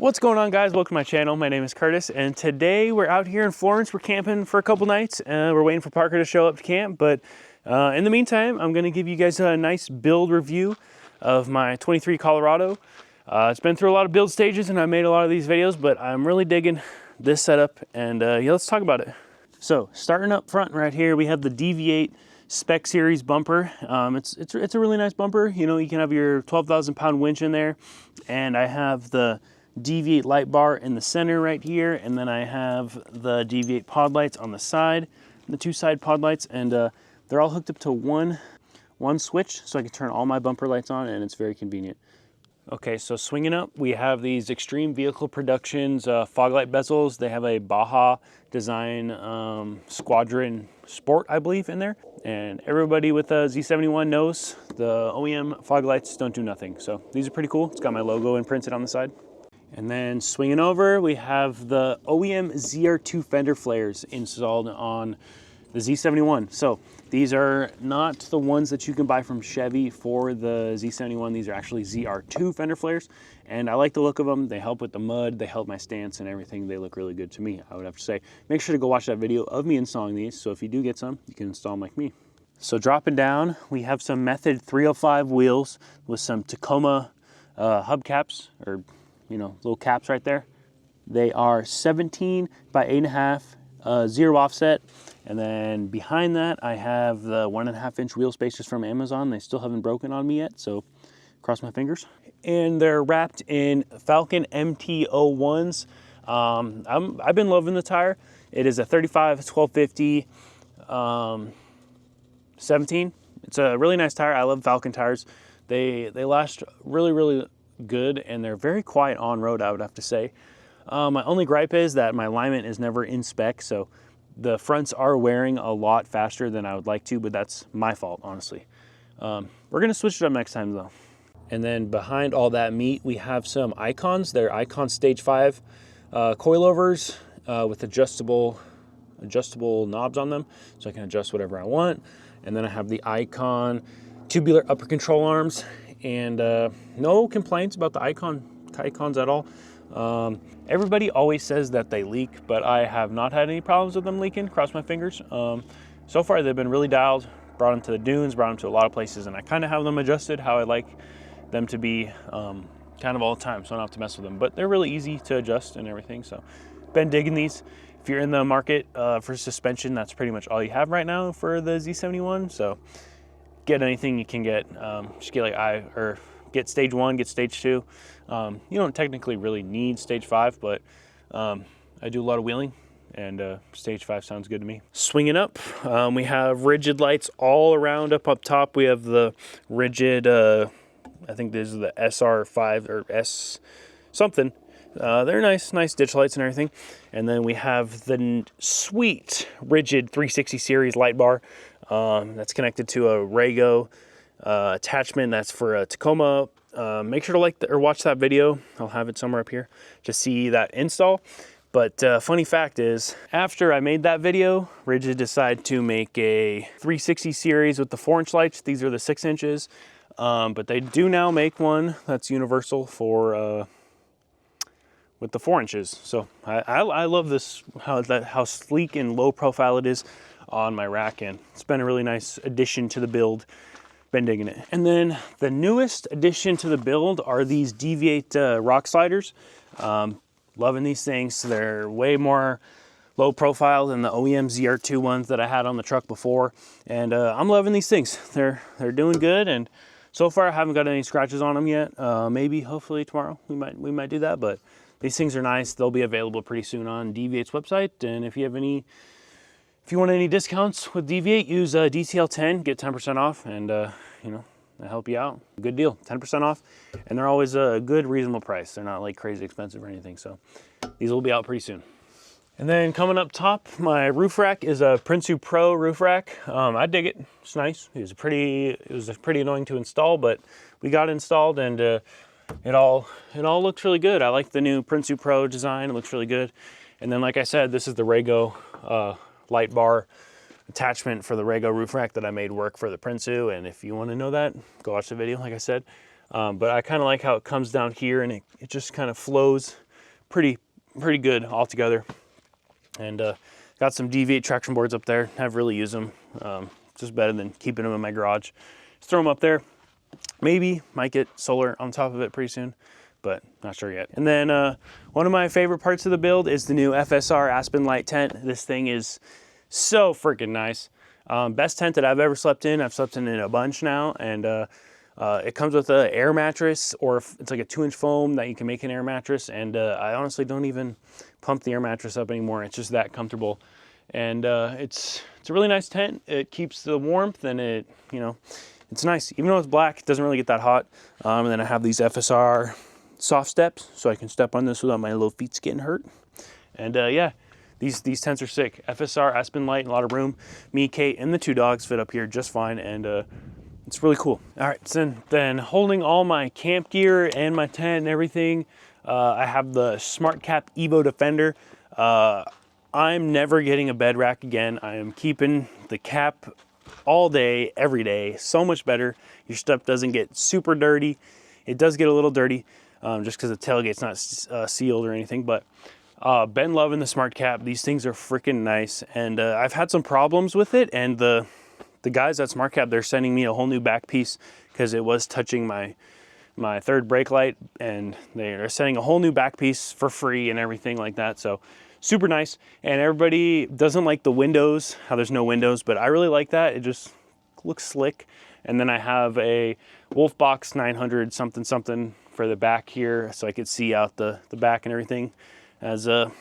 What's going on, guys? Welcome to my channel. My name is Curtis, and today we're out here in Florence. We're camping for a couple nights. We're waiting for Parker to show up to camp, but in the meantime, I'm going to give you guys a nice build review of my 23 Colorado. It's been through a lot of build stages, and I made a lot of these videos, but I'm really digging this setup, and yeah, let's talk about it. So, starting up front right here, we have the DV8 Spec Series bumper. It's a really nice bumper. You know, you can have your 12,000 pound winch in there, and I have the DV8 light bar in the center right here, and then I have the DV8 pod lights on the side, the two side pod lights, and they're all hooked up to one switch, so I can turn all my bumper lights on, and it's very convenient. Okay, so swinging up, we have these Extreme Vehicle Productions fog light bezels. They have a Baja design Squadron Sport, I believe, in there. And everybody with a Z71 knows the OEM fog lights don't do nothing. So these are pretty cool. It's got my logo imprinted on the side. And then swinging over, we have the OEM ZR2 fender flares installed on the Z71. So these are not the ones that you can buy from Chevy for the Z71. These are actually ZR2 fender flares. And I like the look of them. They help with the mud. They help my stance and everything. They look really good to me, I would have to say. Make sure to go watch that video of me installing these. So if you do get some, you can install them like me. So dropping down, we have some Method 305 wheels with some Tacoma hubcaps, or you know, little caps right there. They are 17 by 8.5, zero offset. And then behind that, I have the 1.5 inch wheel spacers from Amazon. They still haven't broken on me yet, so cross my fingers. And they're wrapped in Falcon MT-01s. I've been loving the tire. It is a 35 1250 17. It's a really nice tire. I love Falcon tires. They last really good, and they're very quiet on road, I would have to say. My only gripe is that my alignment is never in spec, so the fronts are wearing a lot faster than I would like to, but that's my fault, honestly. We're gonna switch it up next time though. And then behind all that meat, we have some Icons. They're Icon Stage 5 coilovers with adjustable knobs on them, so I can adjust whatever I want. And then I have the Icon tubular upper control arms, and no complaints about the Icons at all. Everybody always says that they leak, but I have not had any problems with them leaking, cross my fingers. So far they've been really dialed, brought them to the dunes, brought them to a lot of places, and I kind of have them adjusted how I like them to be kind of all the time, so I don't have to mess with them. But they're really easy to adjust and everything, so been digging these. If you're in the market for suspension, that's pretty much all you have right now for the Z71, so get anything you can get. Just get get stage 1, get stage 2. You don't technically really need stage 5, but I do a lot of wheeling, and stage 5 sounds good to me. Swinging up, we have rigid lights all around up top. We have the rigid, I think this is the SR5 or S something. They're nice ditch lights and everything. And then we have the sweet rigid 360 series light bar that's connected to a Rego attachment. That's for a Tacoma. Make sure to watch that video. I'll have it somewhere up here to see that install. But funny fact is, after I made that video, Rigid decided to make a 360 series with the 4-inch lights. These are the 6 inches, but they do now make one that's universal for with the 4 inches. So I love this, how sleek and low profile it is on my rack, and it's been a really nice addition to the build. Been digging it. And then the newest addition to the build are these DV8 rock sliders. Loving these things. They're way more low profile than the OEM ZR2 ones that I had on the truck before, and I'm loving these things. They're doing good, and so far I haven't got any scratches on them yet. Maybe hopefully tomorrow we might do that, but these things are nice. They'll be available pretty soon on DV8's website, and if you want any discounts with DV8, use DTL10, get 10% off, and you know, they'll help you out. Good deal, 10% off, and they're always a good, reasonable price. They're not like crazy expensive or anything, so these will be out pretty soon. And then coming up top, my roof rack is a Prinsu Pro roof rack. I dig it. It's nice. It was pretty annoying to install, but we got it installed, and it all looks really good. I like the new Prinsu Pro design. It looks really good. And then, like I said, this is the Rego light bar attachment for the Rego roof rack that I made work for the Prinsu. And if you want to know that, go watch the video, like I said. But I kind of like how it comes down here, and it just kind of flows pretty good altogether. And got some deviate traction boards up there. I've really used them. Just better than keeping them in my garage. Just throw them up there. Maybe might get solar on top of it pretty soon, but not sure yet. And then one of my favorite parts of the build is the new FSR Aspen Light tent. This thing is so freaking nice. Best tent that I've ever slept in. I've slept in it a bunch now, and it comes with an air mattress, or it's like a 2-inch foam that you can make an air mattress. And I honestly don't even pump the air mattress up anymore. It's just that comfortable. And it's a really nice tent. It keeps the warmth, and it, you know, it's nice. Even though it's black, it doesn't really get that hot. And then I have these FSR soft steps, so I can step on this without my little feet getting hurt. And yeah, these tents are sick. FSR, Aspen Light, a lot of room. Me, Kate, and the 2 dogs fit up here just fine, and it's really cool. All right, so then holding all my camp gear and my tent and everything, I have the SmartCap Evo Defender. I'm never getting a bed rack again. I am keeping the cap all day, every day. So much better. Your stuff doesn't get super dirty. It does get a little dirty just because the tailgate's not sealed or anything, but been loving the SmartCap. These things are freaking nice, and I've had some problems with it, and the guys at SmartCap, they're sending me a whole new back piece because it was touching my third brake light, and they're sending a whole new back piece for free and everything like that. So super nice. And everybody doesn't like the windows, how there's no windows, but I really like that. It just looks slick. And then I have a Wolfbox 900 something something for the back here, so I could see out the back and everything as a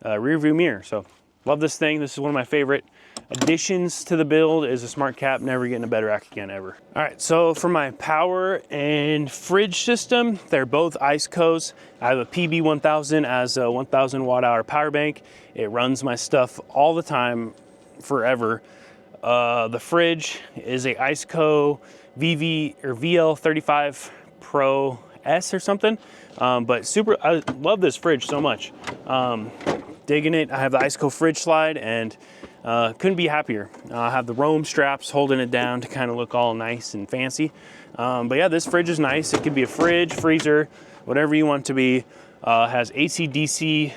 rear view mirror. So love this thing. This is one of my favorite additions to the build is a SmartCap. Never getting a bed rack again ever. All right, so for my power and fridge system, they're both IceCos. I have a PB1000 as a 1000 watt hour power bank. It runs my stuff all the time, forever. The fridge is a IceCo VL35 Pro S or something. But super, I love this fridge so much. Digging it. I have the IceCo fridge slide, and couldn't be happier. I have the Roam straps holding it down to kind of look all nice and fancy. But yeah, this fridge is nice. It could be a fridge, freezer, whatever you want it to be. Has AC/DC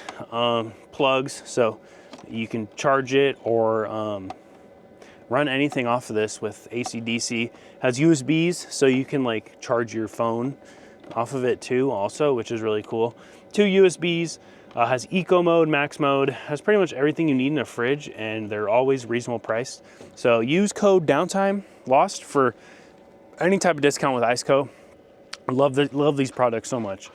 plugs, so you can charge it or run anything off of this with AC/DC. Has USBs, so you can like charge your phone off of it too also, which is really cool. 2 USBs. Has eco mode, max mode, has pretty much everything you need in a fridge, and they're always reasonable priced. So use code downtime lost for any type of discount with IceCo. I love these products so much.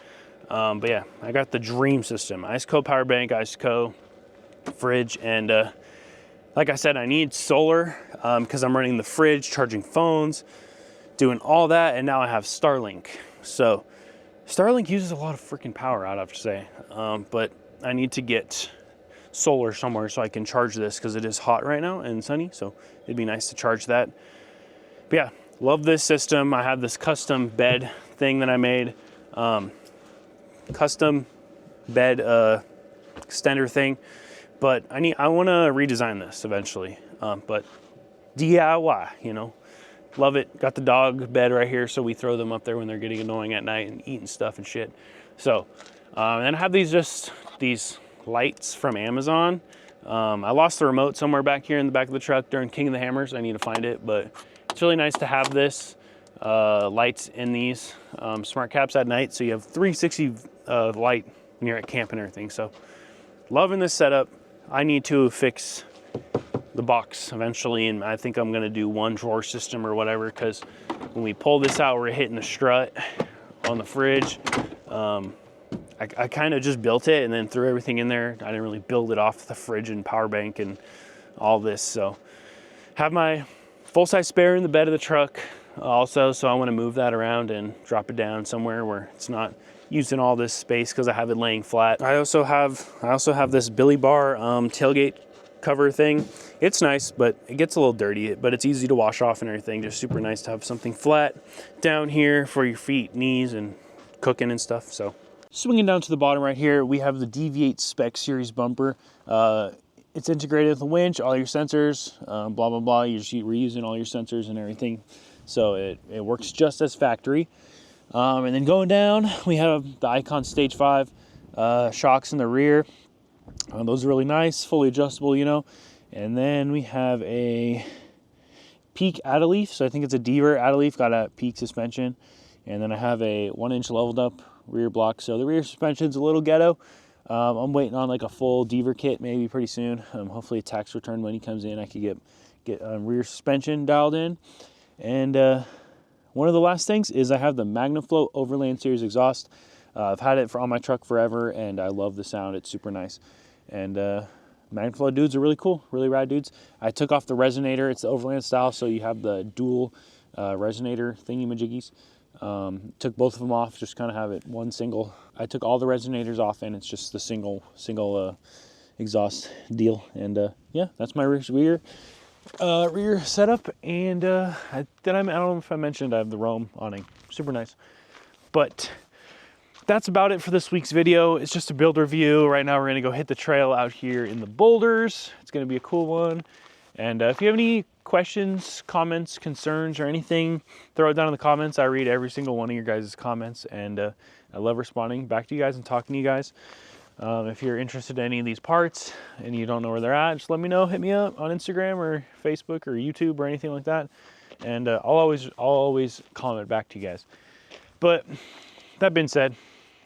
But yeah, I got the dream system: IceCo power bank, IceCo fridge, and like I said, I need solar because I'm running the fridge, charging phones, doing all that, and now I have Starlink. So Starlink uses a lot of freaking power, I'd have to say, but I need to get solar somewhere so I can charge this because it is hot right now and sunny, so it'd be nice to charge that. But yeah, love this system. I have this custom bed thing that I made, custom bed extender thing, but I want to redesign this eventually, but DIY, you know. Love it. Got the dog bed right here, so we throw them up there when they're getting annoying at night and eating stuff and shit. So, and I have these lights from Amazon. I lost the remote somewhere back here in the back of the truck during King of the Hammers. I need to find it, but it's really nice to have this lights in these SmartCaps at night, so you have 360 light when you're at camp and everything. So, loving this setup. I need to fix the box eventually, and I think I'm gonna do 1 drawer system or whatever, because when we pull this out, we're hitting the strut on the fridge. I kind of just built it and then threw everything in there. I didn't really build it off the fridge and power bank and all this. So have my full-size spare in the bed of the truck also, so I want to move that around and drop it down somewhere where it's not using all this space because I have it laying flat. I also have this Billy Bar tailgate cover thing. It's nice, but it gets a little dirty, but it's easy to wash off and everything. Just super nice to have something flat down here for your feet, knees, and cooking and stuff. So swinging down to the bottom right here, we have the Deviate Spec Series bumper. It's integrated with the winch, all your sensors, blah, blah, blah. We're using all your sensors and everything. So it works just as factory. And then going down, we have the Icon Stage 5 shocks in the rear. Those are really nice, fully adjustable, you know. And then we have a Peak Adeleaf, so I think it's a Deaver Adeleaf, got a Peak suspension. And then I have a 1-inch leveled up rear block, so the rear suspension's a little ghetto. I'm waiting on like a full Deaver kit maybe pretty soon. Hopefully a tax return money comes in, I could get rear suspension dialed in. And one of the last things is I have the MagnaFlow Overland Series exhaust. I've had it on my truck forever, and I love the sound. It's super nice. And MagnaFlow dudes are really cool, really rad dudes. I took off the resonator. It's the Overland style, so you have the dual resonator thingy-majiggies. Took both of them off, just kind of have it one single. I took all the resonators off, and it's just the single exhaust deal. And yeah, that's my rear setup. And I don't know if I mentioned I have the Rome awning, super nice. But that's about it for this week's video. It's just a build review. Right now we're gonna go hit the trail out here in the boulders. It's gonna be a cool one. And if you have any questions, comments, concerns, or anything, throw it down in the comments. I read every single one of your guys' comments, and I love responding back to you guys and talking to you guys. If you're interested in any of these parts and you don't know where they're at, just let me know. Hit me up on Instagram or Facebook or YouTube or anything like that, and I'll always comment back to you guys. But that being said,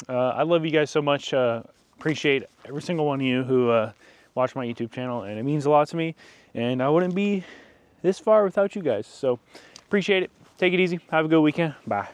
I love you guys so much. Appreciate every single one of you who watch my YouTube channel, and it means a lot to me. And I wouldn't be this far without you guys. So appreciate it. Take it easy. Have a good weekend. Bye.